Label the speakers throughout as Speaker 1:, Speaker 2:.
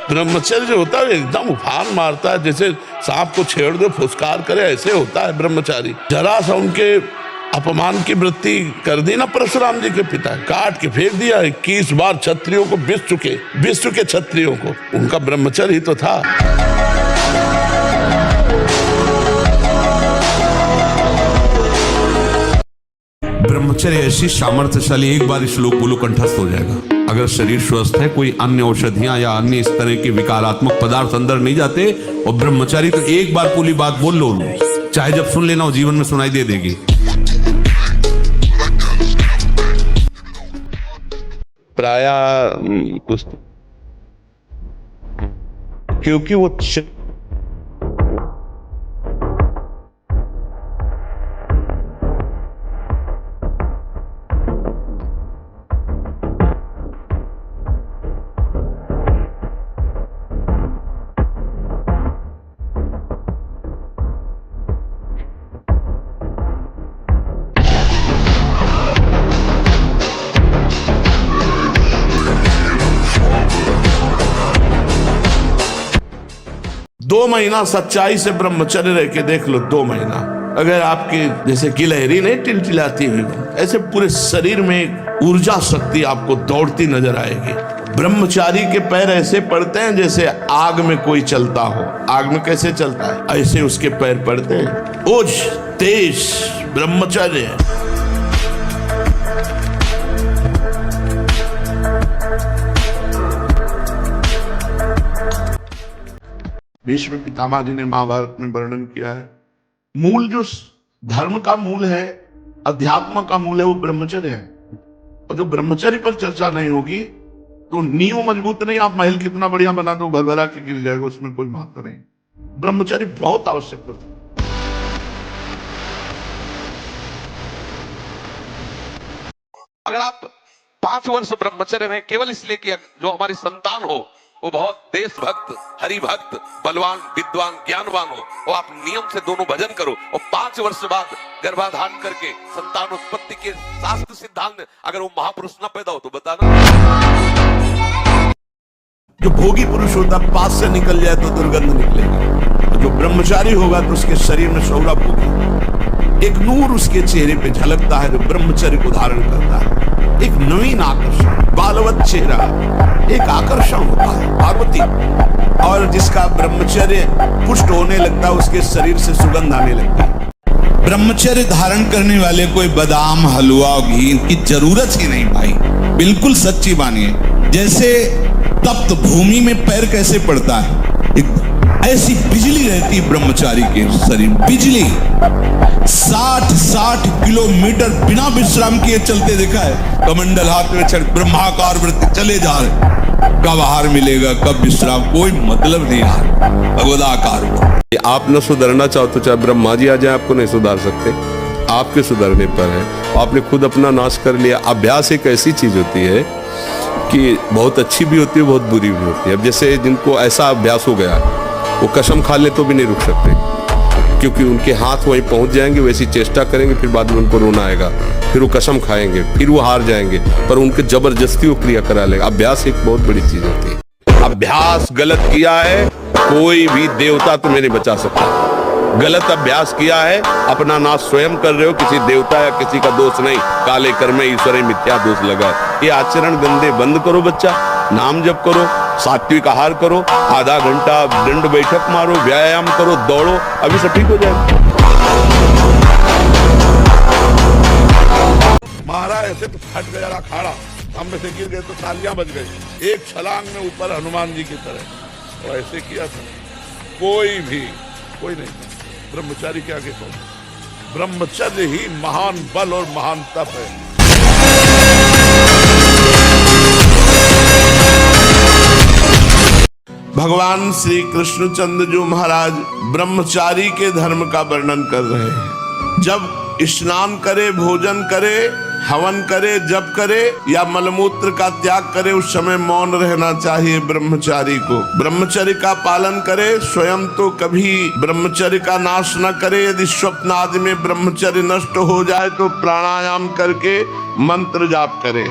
Speaker 1: ब्रह्मचर्य जो होता है एकदम उफान मारता है, जैसे सांप को छेड़ दो फुसकार करे, ऐसे होता है ब्रह्मचारी। जरा सा उनके अपमान की वृत्ति कर दी ना परशुराम जी के पिता, काट के फेंक दिया। 21 बार क्षत्रियों को, विश्व के क्षत्रियों को, उनका ब्रह्मचर्य ही तो था।
Speaker 2: ब्रह्मचर्य ऐसी सामर्थ्यशाली, एक बार श्लोक बोलो कंठस्थ हो जाएगा। अगर शरीर स्वस्थ है, कोई अन्य औषधियां या अन्य इस तरह के विकारात्मक पदार्थ अंदर नहीं जाते, और ब्रह्मचारी तो एक बार पूरी बात बोल लो, चाहे जब सुन लेना हो जीवन में सुनाई दे देगी।
Speaker 1: प्राय कुछ, क्योंकि वो दो महीना सच्चाई से ब्रह्मचर्य रह के देख लो। 2 महीना अगर आपकी जैसे गिलहरी नहीं टिलटिलाती हुई, ऐसे पूरे शरीर में ऊर्जा शक्ति आपको दौड़ती नजर आएगी। ब्रह्मचारी के पैर ऐसे पड़ते हैं जैसे आग में कोई चलता हो। आग में कैसे चलता है, ऐसे उसके पैर पड़ते हैं। ओज तेज ब्रह्मचर्य है। भीष्म पितामह जी ने महाभारत में वर्णन किया है, मूल जो धर्म का मूल है, अध्यात्म का मूल है, वो ब्रह्मचर्य है। और जो ब्रह्मचर्य पर चर्चा नहीं होगी तो नींव मजबूत नहीं, आप महल कितना बढ़िया बना दो, भरभरा के गिर जाएगा, उसमें कोई महत्व नहीं। ब्रह्मचर्य बहुत आवश्यक है।
Speaker 3: अगर आप 5 वर्ष ब्रह्मचर्य में केवल इसलिए कि जो हमारी संतान हो वो बहुत देशभक्त, हरिभक्त, बलवान, विद्वान, ज्ञानवान हो, और आप नियम से दोनों भजन करो, और 5 वर्ष बाद गर्भाधान करके संतान उत्पत्ति के शास्त्र सिद्धांत अगर वो महापुरुष न पैदा हो तो बताना।
Speaker 1: जो भोगी पुरुष होता है, पास से निकल जाए तो दुर्गंध निकलेगी। तो जो ब्रह्मचारी होगा तो उसके शरीर में सौरभ होगी, एक नूर उसके चेहरे पे झलकता है जो ब्रह्मचर्य को धारण करता है। एक नवीन आकर्षण, बालवत चेहरा, एक आकर्षण होता है पार्वती। और जिसका ब्रह्मचर्य पुष्ट होने लगता है, उसके शरीर से सुगंध आने लगती है।
Speaker 2: ब्रह्मचर्य धारण करने वाले कोई बादाम, हलवा, घी की जरूरत ही नहीं भाई, बिल्कुल सच्ची मानिए। जैसे तप्त भूमि में पैर कैसे पड़ता है, ऐसी बिजली रहती ब्रह्मचारी के शरीर। बिजली 60 किलोमीटर बिना विश्राम किए चलते देखा है। कमंडल हाथ में चढ़ ब्रह्माकार वृत्ति चले जा रहे, कब आहार मिलेगा, कब विश्राम, कोई मतलब नहीं यार, भगवदाकार।
Speaker 4: आप न सुधरना चाहो तो चाहे ब्रह्मा जी आ जाए, आपको नहीं सुधार सकते। आपके सुधरने पर है, आपने खुद अपना नाश कर लिया। अभ्यास एक ऐसी चीज होती है कि बहुत अच्छी भी होती है, बहुत बुरी भी होती है। अब जैसे जिनको ऐसा अभ्यास हो गया, वो कसम खा ले तो भी नहीं रुक सकते, क्योंकि उनके हाथ वहीं पहुंच जाएंगे, वैसी चेष्टा करेंगे, फिर बाद में उनको रोना आएगा, फिर वो कसम खाएंगे, फिर वो हार जाएंगे, पर उनके जबरदस्ती वो क्रिया करा लेगा। अभ्यास एक बहुत बड़ी चीज होती है। अभ्यास गलत किया है, कोई भी देवता तुम्हें नहीं बचा सकता। गलत अभ्यास किया है, अपना नाश स्वयं कर रहे हो, किसी देवता या किसी का दोष नहीं। काले कर्म ईश्वर मिथ्या दोष लगा। ये आचरण गंदे बंद करो बच्चा, नाम जप करो, सात्विक आहार करो, आधा घंटा दंड बैठक मारो, व्यायाम करो, दौड़ो, अभी सब ठीक हो जाएगा।
Speaker 1: महाराज ऐसे तो फट गया अखाड़ा, हम में से गिर गए तो तालियां बज गई। एक छलांग में ऊपर हनुमान जी की तरह, और ऐसे किया था। कोई नहीं, ब्रह्मचारी के आगे कौन? ब्रह्मचर्य ही महान बल और महान तप है। भगवान श्री कृष्णचंद्र जी महाराज ब्रह्मचारी के धर्म का वर्णन कर रहे हैं। जब स्नान करे, भोजन करे, हवन करे, जप करे या मलमूत्र का त्याग करे, उस समय मौन रहना चाहिए ब्रह्मचारी को। ब्रह्मचर्य का पालन करे, स्वयं तो कभी ब्रह्मचर्य का नाश न करे। यदि स्वप्न आदि में ब्रह्मचर्य नष्ट हो जाए तो प्राणायाम करके मंत्र जाप करे।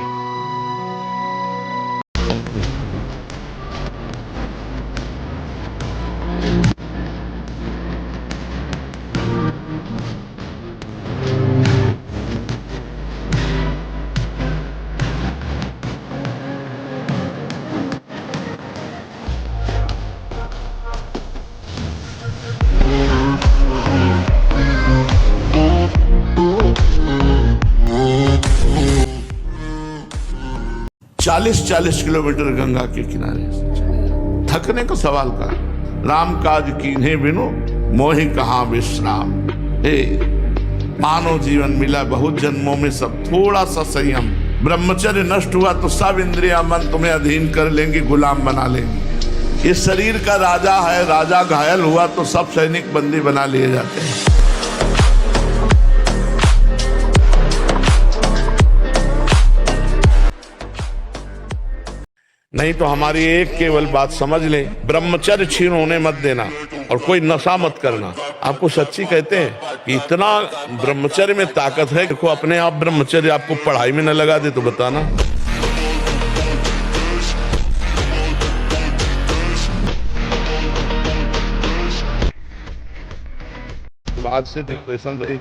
Speaker 1: 40-40 किलोमीटर गंगा के किनारे से चले। थकने का सवाल का राम काज कीन्हे बिनु मोहि कहाँ विश्राम। हे मानव जीवन मिला बहुत जन्मों में, सब थोड़ा सा संयम। ब्रह्मचर्य नष्ट हुआ तो सब इंद्रिया मन तुम्हें अधीन कर लेंगी, गुलाम बना लेंगी। ये शरीर का राजा है, राजा घायल हुआ तो सब सैनिक बंदी बना लिए जाते हैं। नहीं तो हमारी एक केवल बात समझ लें, ब्रह्मचर्य छीन होने मत देना और कोई नशा मत करना। आपको सच्ची कहते हैं कि इतना ब्रह्मचर्य में ताकत है, देखो अपने आप ब्रह्मचर्य आपको पढ़ाई में न लगा दे तो बताना। बाद से डिप्रेशन रही।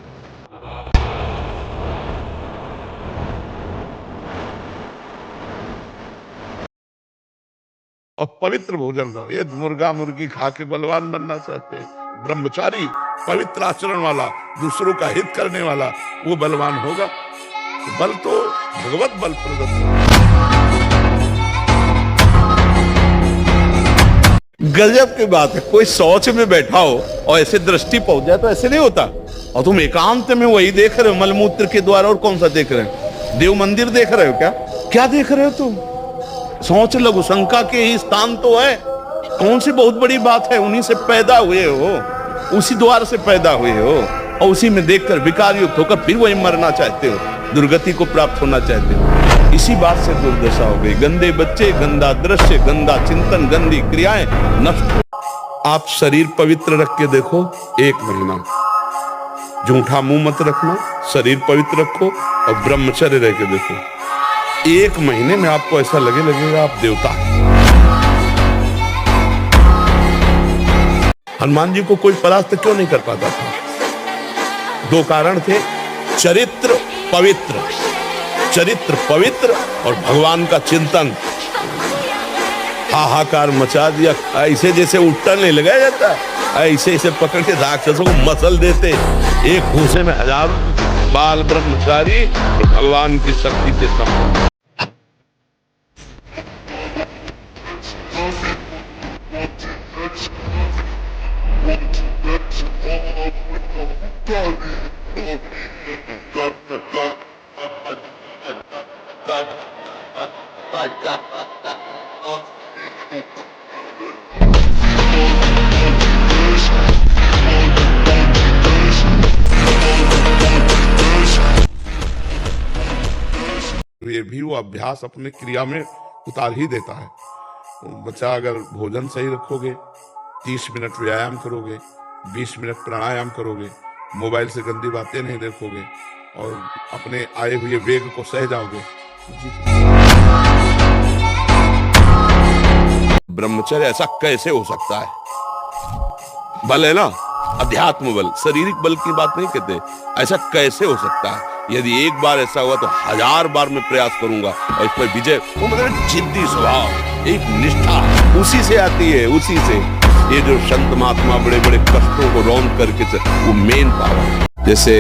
Speaker 1: और पवित्र भोजन करो। ये मुर्गा मुर्गी खा के बलवान बनना चाहते हैं। ब्रह्मचारी पवित्र आचरण वाला, दूसरों का हित करने वाला, वो बलवान होगा। बल तो भगवत बल प्रदत्त है।
Speaker 4: गजब की बात है, कोई शौच में बैठा हो और ऐसे दृष्टि पहुंच जाए तो ऐसे नहीं होता। और तुम एकांत में वही देख रहे हो, मलमूत्र के द्वारा। और कौन सा देख रहे हो? देव मंदिर देख रहे हो क्या? क्या देख रहे हो तुम? सोच लघु शंका के ही स्थान तो है। कौन सी बहुत बड़ी बात है? उन्हीं से पैदा हुए हो, उसी द्वार से पैदा हुए हो और उसी में देखकर विकार युक्त होकर फिर वही मरना चाहते हो, दुर्गति को प्राप्त होना चाहते हो। इसी बात से दुर्दशा हो गई। गंदे बच्चे, गंदा दृश्य, गंदा चिंतन, गंदी क्रियाएं नष्ट। आप शरीर पवित्र रख के देखो, 1 महीना झूठा मुंह मत रखना, शरीर पवित्र रखो और ब्रह्मचर्य रह के देखो। 1 महीने में आपको ऐसा लगेगा आप देवता। हनुमान जी को कोई परास्त क्यों नहीं कर पाता था? 2 कारण थे, चरित्र पवित्र और भगवान का चिंतन। हाहाकार मचा दिया। ऐसे जैसे उल्टा नहीं लगाया जाता, ऐसे पकड़ के राक्षसों को मसल देते। एक घूसे में 1000 बाल ब्रह्मचारी भगवान की शक्ति से संपन्न।
Speaker 1: ये भी वो अभ्यास अपने क्रिया में उतार ही देता है। बच्चा अगर भोजन सही रखोगे, 30 मिनट व्यायाम करोगे, 20 मिनट प्राणायाम करोगे, मोबाइल से गंदी बातें नहीं देखोगे और अपने आए हुए वेग को सह जाओगे।
Speaker 4: ब्रह्मचर्य ऐसा कैसे हो सकता है? बल है ना, अध्यात्म बल, शारीरिक बल की बात नहीं कहते। ऐसा कैसे हो सकता है? यदि एक बार ऐसा हुआ तो 1000 बार मैं प्रयास करूंगा और इस पर विजय। वो मतलब जिद्दी स्वभाव, एक निष्ठा उसी से आती है, उसी से। ये जो संत महात्मा बड़े बड़े कष्टों को रौंद करके, वो मेन पावर। जैसे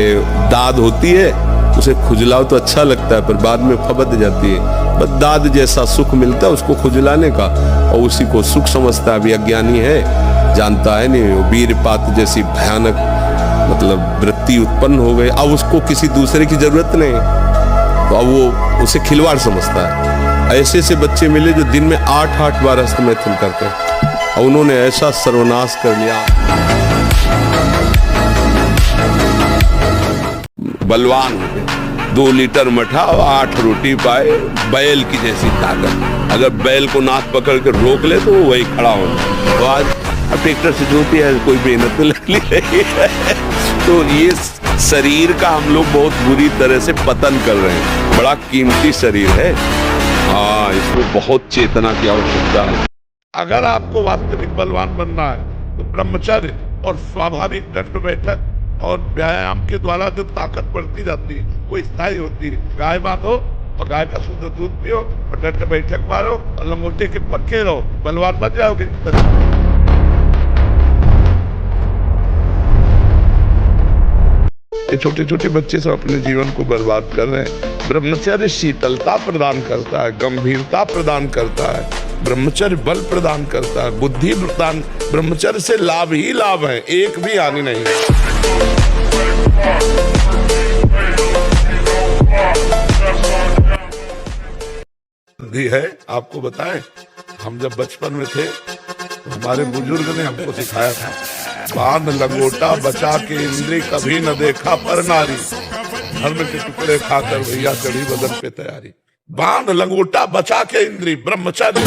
Speaker 4: दाद होती है, उसे खुजलाओ तो अच्छा लगता है पर बाद में फबद जाती है। बस दाद जैसा सुख मिलता है उसको खुजलाने का, और उसी को सुख समझता है। अभी अज्ञानी है, जानता है नहीं। वीरपात जैसी भयानक मतलब वृत्ति उत्पन्न हो गई। अब उसको किसी दूसरे की जरूरत नहीं, तो अब वो उसे खिलवाड़ समझता है। ऐसे से बच्चे मिले जो दिन में 8-8 बार हस्तमैथुन करते हैं और उन्होंने ऐसा सर्वनाश कर लिया। बलवान 2 लीटर मठा और 8 रोटी पाए, बैल की जैसी ताकत। अगर बैल को नाक पकड़ कर रोक ले तो वो वही खड़ा होगा। तो आज ट्रैक्टर से जोती है, कोई मेहनत नहीं लग रही है। तो ये शरीर का हम लोग बहुत बुरी तरह से पतन कर रहे हैं। बड़ा कीमती शरीर है, हाँ, इसमें बहुत चेतना की आवश्यकता है।
Speaker 1: अगर आपको वास्तविक बलवान बनना है तो ब्रह्मचर्य और स्वाभाविक दंड बैठक और व्यायाम के द्वारा जो ताकत बढ़ती जाती है वो स्थायी होती है। गाय बांधो और गाय का शुद्ध दूध पियो और दंड बैठक मारो और लंगोटे के पक्के रहो, बलवान बन जाओगे। ये छोटे छोटे बच्चे सब अपने जीवन को बर्बाद कर रहे हैं। ब्रह्मचर्य शीतलता प्रदान करता है, गंभीरता प्रदान करता है, ब्रह्मचर्य बल प्रदान करता है, बुद्धि प्रदान। ब्रह्मचर्य से लाभ ही लाभ है, एक भी हानि नहीं है। है आपको बताएं, हम जब बचपन में थे तो हमारे बुजुर्ग ने हमको सिखाया था, बांध लंगोटा बचा के इंद्री कभी न देखा पर नारी, धर्म के टुकड़े खाकर भैया चढ़ी बदन पे तैयारी। बांध लंगोटा बचा के इंद्री, ब्रह्मचर्य।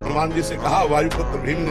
Speaker 1: हनुमान जी से कहा वायुपुत्र भीम ने,